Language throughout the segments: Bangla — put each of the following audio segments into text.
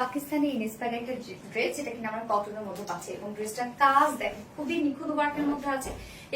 পাকিস্তানি ইন্সপায়ার্ড একটা ড্রেস, যেটা কিনা আমরা কটনের মধ্যে পাচ্ছি এবং ড্রেসটার কাজ দেখেন খুবই নিখুঁত ওয়ার্কের মধ্যে আছে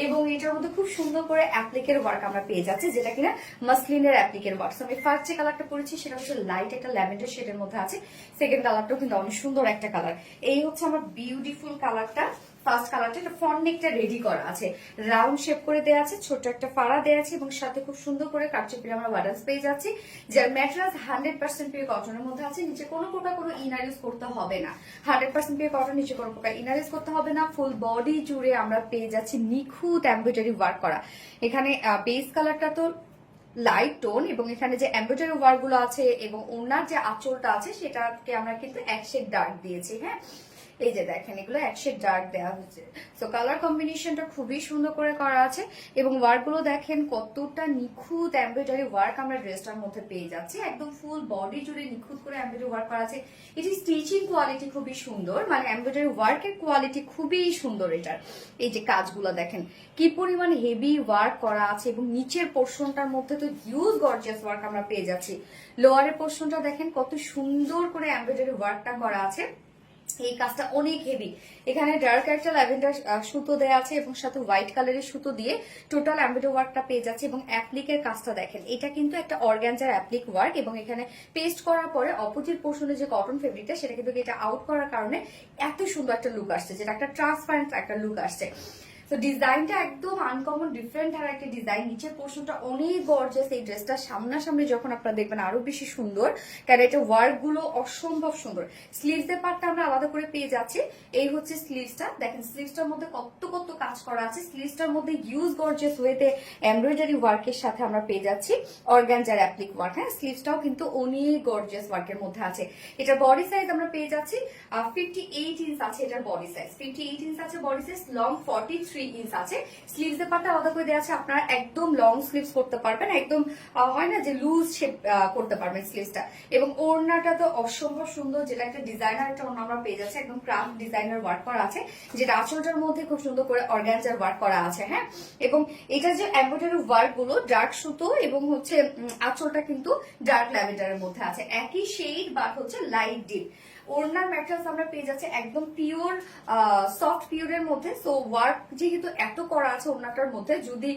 এবং এটার মধ্যে খুব সুন্দর করে অ্যাপ্লিকের ওয়ার্ক আমরা পেয়ে যাচ্ছি, যেটা কিনা মাসলিনের অ্যাপ্লিকের ওয়ার্ক। আমি ফার্স্ট যে কালারটা পরেছি সেটা হচ্ছে লাইট একটা ল্যাভেন্ডার শেডের মধ্যে আছে। সেকেন্ড কালারটাও কিন্তু অনেক সুন্দর একটা কালার। এই হচ্ছে আমার বিউটিফুল কালারটা। ফার্স্ট কালারটা একটা ফ্রন্ট নেকটা রেডি করা আছে, রাউন্ড শেপ করে দেওয়া আছে, ছোট একটা ফাড়া দেওয়া আছে এবং সাথে খুব সুন্দর করে কাটচুপি আমরা বাটান্স পেয়ে যাচ্ছি, যার ম্যাটেরিয়াল 100% পিওর কটনের মধ্যে আছে। নিচে কোনো প্রকার কোনো ইনার ইউজ করতে হবে না, 100% পিওর কটন, নিচে কোনো প্রকার ইনার ইউজ করতে হবে না। ফুল বডি জুড়ে আমরা পেয়ে যাচ্ছি নিখুঁত এমব্রয়ডারি ওয়ার্ক করা। এখানে বেস কালারটা তো লাইট টোন এবং এখানে যে এমব্রয়ডারি ওয়ার্ক গুলো আছে এবং ওনার যে আঁচলটা আছে সেটাকে আমরা কিন্তু এক শেড ডার্ক দিয়েছি। হ্যাঁ, এই যে দেখেন এগুলো এক শেড ডার্ক দেওয়া হচ্ছে। সো কালার কম্বিনেশনটা খুবই সুন্দর করে করা আছে এবং ওয়ার্ক গুলো দেখেন কতটা নিখুঁত এমব্রয়ডারি ওয়ার্ক আমরা ড্রেসটার মধ্যে পেয়ে যাচ্ছি। একদম ফুল বডি জুড়ে নিখুঁত করে এমব্রয়ডারি ওয়ার্ক করা আছে। এটি স্টিচিং কোয়ালিটি খুবই সুন্দর, মানে এমব্রয়ডারি ওয়ার্কের কোয়ালিটি খুবই সুন্দর এটার। এই যে কাজগুলো দেখেন কি পরিমাণ হেভি ওয়ার্ক করা আছে এবং নিচের পোর্শনটার মধ্যে তো হিউজ গর্জিয়াস ওয়ার্ক আমরা পেয়ে যাচ্ছি। লোয়ারের পোর্শনটা দেখেন কত সুন্দর করে এমব্রয়ডারি ওয়ার্কটা করা আছে। এই কাজটা অনেক হেভি। এখানে ডার্ক একটা ল্যাভেন্ডার সুতো দেওয়া আছে এবং সাথে হোয়াইট কালারের সুতো দিয়ে টোটাল এমব্রয়ডারি ওয়ার্কটা পেয়ে যাচ্ছে এবং অ্যাপ্লিকের কাজটা দেখেন, এটা কিন্তু একটা অর্গানজার অ্যাপ্লিক ওয়ার্ক এবং এখানে পেস্ট করার পরে অপোজিট পোর্শনে যে কটন ফেব্রিকটা সেটা কিন্তু এটা আউট করার কারণে এত সুন্দর একটা লুক আসছে, যেটা একটা ট্রান্সপারেন্ট একটা লুক আসছে। তো ডিজাইনটা একদম আনকমন ডিফারেন্ট আর একটা ডিজাইন। নিচের পোর্শনটা অনেক গর্জিয়াস। এই ড্রেসটা সামনাসামনি যখন আপনারা দেখবেন আরো বেশি সুন্দর, কারণ এটা ওয়ার্ক গুলো অসম্ভব সুন্দর। স্লিভস এর পার্টটা আমরা আলাদা করে পেয়ে যাচ্ছি। এই হচ্ছে স্লিভসটা, দেখেন স্লিভসটার মধ্যে কত কত কাজ করা আছে। স্লিভসটার মধ্যে হিউজ গর্জিয়াস ওয়েতে এমব্রয়ডারি ওয়ার্কের সাথে আমরা পেয়ে যাচ্ছি অর্গানজার অ্যাপ্লিক ওয়ার্ক। হ্যাঁ, স্লিভসটাও কিন্তু অনেক গর্জিয়াস ওয়ার্কের মধ্যে আছে। এটা বডি সাইজ আমরা পেয়ে যাচ্ছি 58 ইঞ্চ আছে। এটার বডি সাইজ 58 ইঞ্চ আছে, বডি সাইজ লং 43 ইঞ্চ আছে। স্লিভস এর পার্টটা আলাদা করে দেওয়া আছে, আপনারা একদম লং স্লিভস করতে পারবেন, একদম হয় না যে লুজ শেপ করতে পারবেন স্লিভসটা। এবং ওড়নাটা তো অসম্ভব সুন্দর, যেটা একটা ডিজাইনার একটা ওড়না আমরা পেয়ে যাচ্ছি, একদম ক্রাফট ডিজাইনার ওয়ার্ক করা আছে, যেটা আঁচলটার মধ্যে খুব সুন্দর করে অর্গানজার ওয়ার্ক করা আছে। হ্যাঁ, এবং এটা যে এমব্রয়ডারি ওয়ার্ক গুলো ডার্ক সুতো এবং হচ্ছে আঁচলটা কিন্তু ডার্ক ল্যাভেন্ডারের মধ্যে আছে, একই শেড বাট হচ্ছে লাইট ডিপ। ওড়নার ম্যাটেরিয়ালস আমরা পেয়ে যাচ্ছি একদম পিওর সফট পিওরের মধ্যে। সো ওয়ার্ক যেহেতু এত করা আছে ওড়নাটার মধ্যে, যদি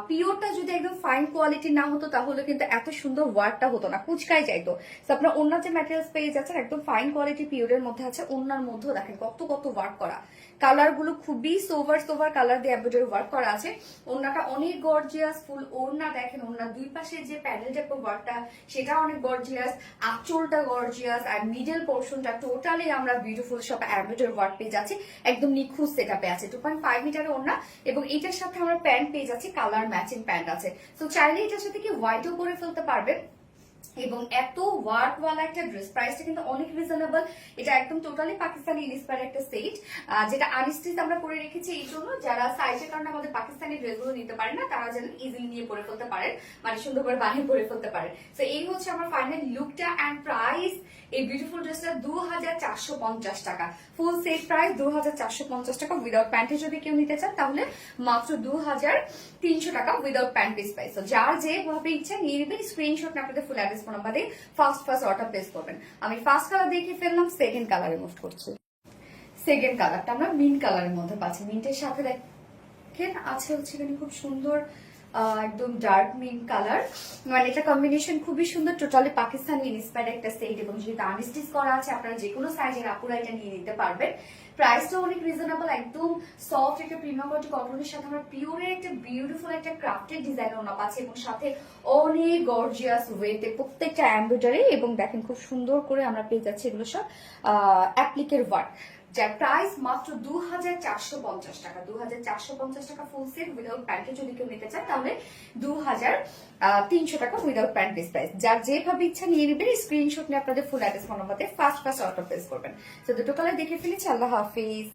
পিওরটা যদি একদম ফাইন কোয়ালিটি না হতো তাহলে কিন্তু এত সুন্দর ওয়ার্কটা হতো না, কুচকাই যাইতো। তো আপনার ওড়নার যে ম্যাটেরিয়ালস পেয়ে যাচ্ছেন একদম ফাইন কোয়ালিটি পিওরের মধ্যে আছে। ওড়নার মধ্যেও দেখেন কত কত ওয়ার্ক করা, কালার গুলো খুবই সোভার সোভার কালার দিয়ে এমব্রয়ডারি ওয়ার্ক করা আছে। ওড়নাটা অনেক গর্জিয়াস, ফুল ওড়না দেখেন, ওড়নার দুই পাশে যে প্যানেল টাইপের ওয়ার্কটা সেটা অনেক গর্জিয়াস, আঁচলটা গর্জিয়াস আর মিডল পোর্শন টোটালি আমরা বিউটিফুল সব এমব্রয়ডারি ওয়ার্ক পেয়ে যাচ্ছি, একদম নিখুঁত সেটআপে আছে। 2.5 মিটারের ওড়না এবং এটার সাথে আমরা প্যান্ট পেয়ে যাচ্ছি, কালার ম্যাচিং প্যান্ট আছে। তো চাইলে এটার সাথে কি হোয়াইটও করে ফেলতে পারবেন। এবং এত ওয়ার্কওয়ালা একটা ড্রেস, প্রাইসটা কিন্তু অনেক রিজনেবল। এটা একদম টোটালি পাকিস্তানি ইন্সপায়ার্ড একটা সেট, যেটা আনস্টিচ আমরা করে রেখেছি এই জন্য যারা সাইজের কারণে আমাদের পাকিস্তানি ড্রেসগুলো নিতে পারেন না তারা যেন ইজিলি নিয়ে পরে ফেলতে পারেন, মানে সুন্দর করে বানিয়ে পরে ফেলতে পারেন। তো এই হচ্ছে আমার ফাইনাল লুকটা অ্যান্ড প্রাইস। এই বিউটিফুল ড্রেসটা 2450 টাকা, ফুল সেট প্রাইস 2450 টাকা। উইদাউট প্যান্টে যদি কেউ নিতে চান তাহলে মাত্র 2300 টাকা উইদাউট প্যান্ট পিস প্রাইস। যার যেভাবে ইচ্ছা নিয়ে নেবেন, স্ক্রিনশট না আপনাদের ফুল অ্যাড্রেস নাম্বারে ফার্স্ট অর্ডার প্লেস করবেন। আমি ফার্স্ট কালার দেখে ফেললাম, সেকেন্ড কালারে মুভ করছি। সেকেন্ড কালারটা আমরা মিন্ট কালারের মধ্যে পাচ্ছি। মিন্টের সাথে দেখেন আছে হচ্ছে এখানে খুব সুন্দর একদম ডার্ক মিন্ট কালার, মানে এটা কম্বিনেশন খুবই সুন্দর। টোটালি পাকিস্তানি ইন্সপায়ার্ড একটা সেট এবং যেটা আনস্টিচ করা আছে, আপনারা যে কোনো সাইজের আপুরা এটা নিয়ে নিতে পারবেন। প্রাইসটা অনেক রিজনেবল, একদম সফট একটা প্রিমিয়াম কোয়ালিটি কটনের সাথে আমরা পিওরের একটা বিউটিফুল একটা ক্রাফটেড ডিজাইন ওনা পাচ্ছি এবং সাথে অনেক গর্জিয়াস ওয়েতে প্রত্যেকটা এমব্রয়ডারি এবং দেখেন খুব সুন্দর করে আমরা পেয়ে যাচ্ছি এগুলো সব অ্যাপ্লিকের ওয়ার্ক, যার প্রাইস মাত্র 2450 টাকা। 2450 টাকা ফুল সেট উইদাউট প্যান্টে যদি কেউ নিতে চান তাহলে 2300 টাকা উইদাউট প্যান্ট পিস প্রাইস। যার যেভাবে ইচ্ছা নিয়ে নেবেন, স্ক্রিনশট নিয়ে আপনাদের ফুল অ্যাড্রেস ফোন নাম্বারে ফার্স্ট অর্ডার প্লেস করবেন। তো দুটো কালার দেখে ফেলেছি। আল্লাহ হাফিজ।